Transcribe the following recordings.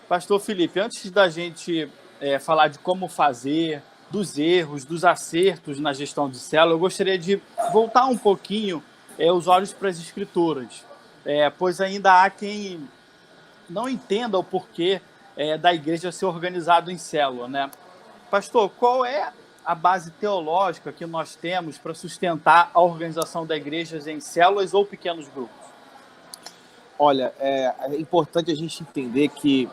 Pastor Felipe, antes da gente falar de como fazer, dos erros, dos acertos na gestão de célula, eu gostaria de voltar um pouquinho os olhos para as Escrituras, pois ainda há quem não entenda o porquê da igreja ser organizado em célula, né? Pastor, qual é a base teológica que nós temos para sustentar a organização da igreja em células ou pequenos grupos? Olha, é importante a gente entender que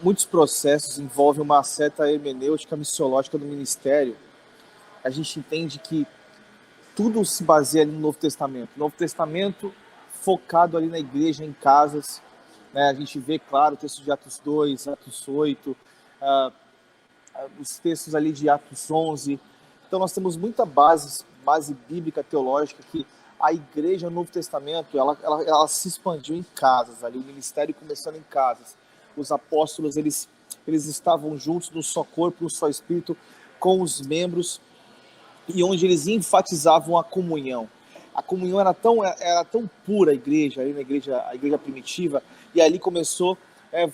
muitos processos envolvem uma certa hermenêutica missiológica do ministério. A gente entende que tudo se baseia ali no Novo Testamento. Novo Testamento focado ali na igreja, em casas. Né? A gente vê, claro, o texto de Atos 2, Atos 8, os textos ali de Atos 11. Então nós temos muita base bíblica, teológica, que a igreja no Novo Testamento, ela se expandiu em casas, ali, o ministério começando em casas. Os apóstolos, eles estavam juntos no só corpo, no só espírito, com os membros, e onde eles enfatizavam a comunhão. A comunhão era tão pura, a igreja primitiva, e ali começou,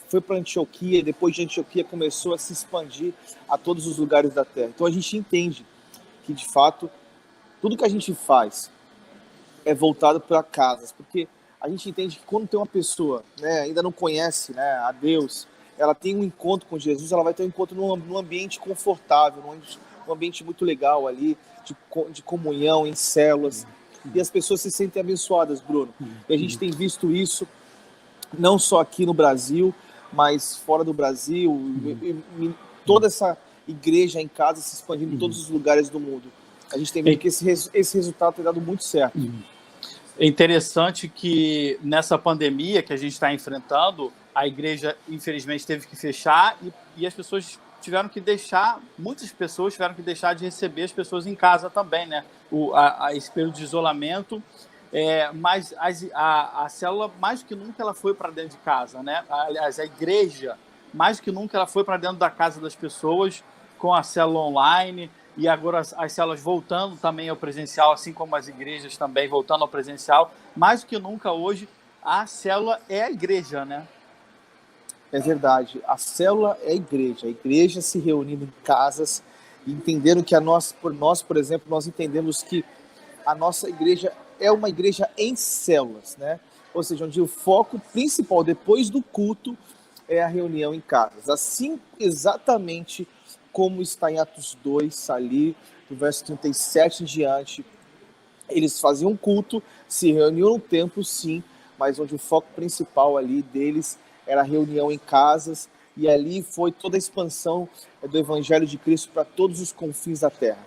foi para Antioquia, e depois de Antioquia começou a se expandir a todos os lugares da terra. Então a gente entende que, de fato, tudo que a gente faz é voltado para casas, porque a gente entende que quando tem uma pessoa, né, ainda não conhece, né, a Deus, ela tem um encontro com Jesus, ela vai ter um encontro num ambiente confortável, num ambiente muito legal ali, de comunhão, em células, e as pessoas se sentem abençoadas, Bruno. E a gente tem visto isso, não só aqui no Brasil, mas fora do Brasil, e toda essa igreja em casa se expandindo em todos os lugares do mundo. A gente tem visto que esse resultado tem dado muito certo. É interessante que nessa pandemia que a gente está enfrentando, a igreja, infelizmente, teve que fechar e as pessoas tiveram que deixar, muitas pessoas tiveram que deixar de receber as pessoas em casa também, né? Esse período de isolamento, mas a célula, mais do que nunca, ela foi para dentro de casa, né? Aliás, a igreja, mais do que nunca, ela foi para dentro da casa das pessoas com a célula online. E agora as células voltando também ao presencial, assim como as igrejas também voltando ao presencial. Mais do que nunca hoje, a célula é a igreja, né? É verdade. A célula é a igreja se reunindo em casas, entendendo que nós, por exemplo, nós entendemos que a nossa igreja é uma igreja em células, né? Ou seja, onde o foco principal depois do culto é a reunião em casas. Assim, exatamente como está em Atos 2, ali, do verso 37 em diante. Eles faziam um culto, se reuniam no templo, sim, mas onde o foco principal ali deles era a reunião em casas, e ali foi toda a expansão do Evangelho de Cristo para todos os confins da terra.